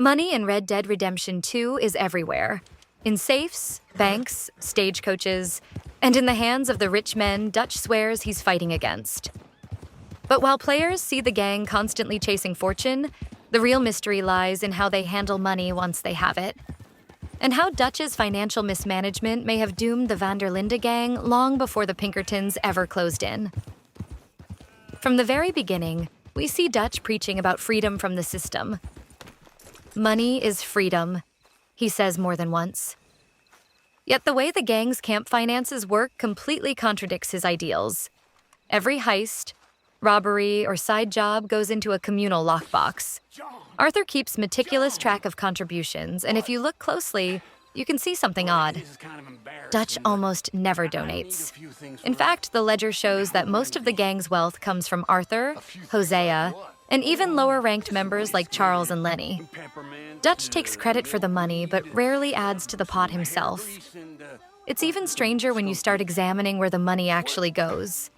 Money in Red Dead Redemption 2 is everywhere. In safes, banks, stagecoaches, and in the hands of the rich men Dutch swears he's fighting against. But while players see the gang constantly chasing fortune, the real mystery lies in how they handle money once they have it, and how Dutch's financial mismanagement may have doomed the Linde Gang long before the Pinkertons ever closed in. From the very beginning, we see Dutch preaching about freedom from the system. Money is freedom, he says more than once. Yet the way the gang's camp finances work completely contradicts his ideals. Every heist, robbery, or side job goes into a communal lockbox. Arthur keeps meticulous track of contributions, and if you look closely, you can see something odd. Dutch almost never donates. In fact, the ledger shows that most of the gang's wealth comes from Arthur, Hosea, and even lower-ranked members like Charles and Lenny. Dutch takes credit for the money, but rarely adds to the pot himself. It's even stranger when you start examining where the money actually goes.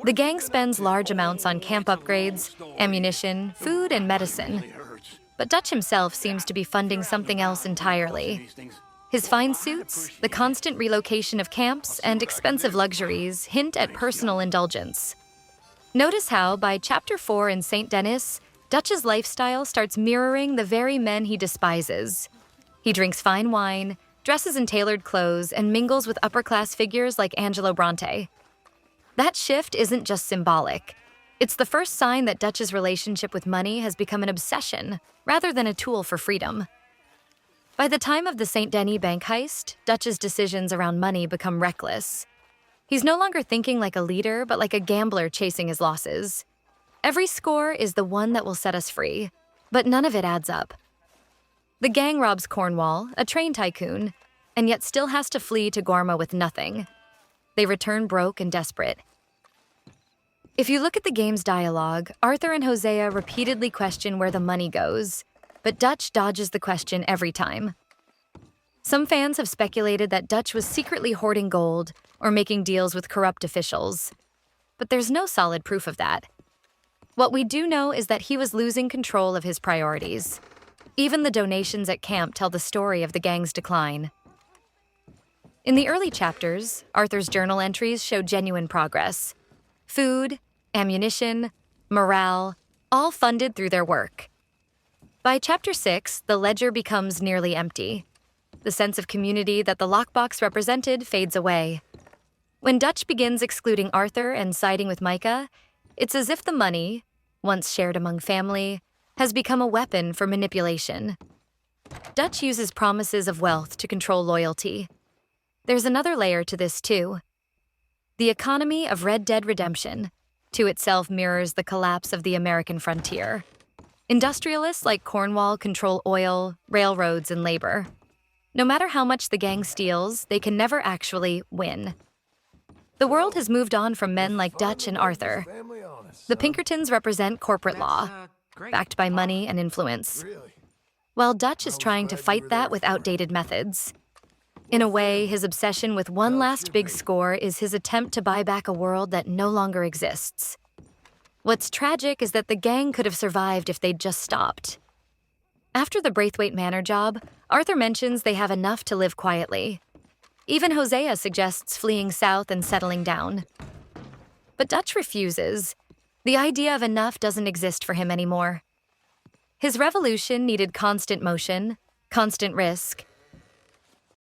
The gang spends large amounts on camp upgrades, ammunition, food, and medicine. But Dutch himself seems to be funding something else entirely. His fine suits, the constant relocation of camps, and expensive luxuries hint at personal indulgence. Notice how, by Chapter 4 in Saint Denis, Dutch's lifestyle starts mirroring the very men he despises. He drinks fine wine, dresses in tailored clothes, and mingles with upper-class figures like Angelo Bronte. That shift isn't just symbolic. It's the first sign that Dutch's relationship with money has become an obsession, rather than a tool for freedom. By the time of the Saint Denis bank heist, Dutch's decisions around money become reckless. He's no longer thinking like a leader, but like a gambler chasing his losses. Every score is the one that will set us free, but none of it adds up. The gang robs Cornwall, a train tycoon, and yet still has to flee to Gorma with nothing. They return broke and desperate. If you look at the game's dialogue, Arthur and Hosea repeatedly question where the money goes, but Dutch dodges the question every time. Some fans have speculated that Dutch was secretly hoarding gold or making deals with corrupt officials, but there's no solid proof of that. What we do know is that he was losing control of his priorities. Even the donations at camp tell the story of the gang's decline. In the early chapters, Arthur's journal entries show genuine progress. Food, ammunition, morale, all funded through their work. By Chapter 6, the ledger becomes nearly empty. The sense of community that the lockbox represented fades away. When Dutch begins excluding Arthur and siding with Micah, it's as if the money, once shared among family, has become a weapon for manipulation. Dutch uses promises of wealth to control loyalty. There's another layer to this, too. The economy of Red Dead Redemption, to itself mirrors the collapse of the American frontier. Industrialists like Cornwall control oil, railroads, and labor. No matter how much the gang steals, they can never actually win. The world has moved on from men like Dutch and Arthur. The Pinkertons represent corporate law, backed by money and influence, while Dutch is trying to fight that with outdated methods. In a way, his obsession with one last big score is his attempt to buy back a world that no longer exists. What's tragic is that the gang could have survived if they'd just stopped. After the Braithwaite Manor job, Arthur mentions they have enough to live quietly. Even Hosea suggests fleeing south and settling down. But Dutch refuses. The idea of enough doesn't exist for him anymore. His revolution needed constant motion, constant risk,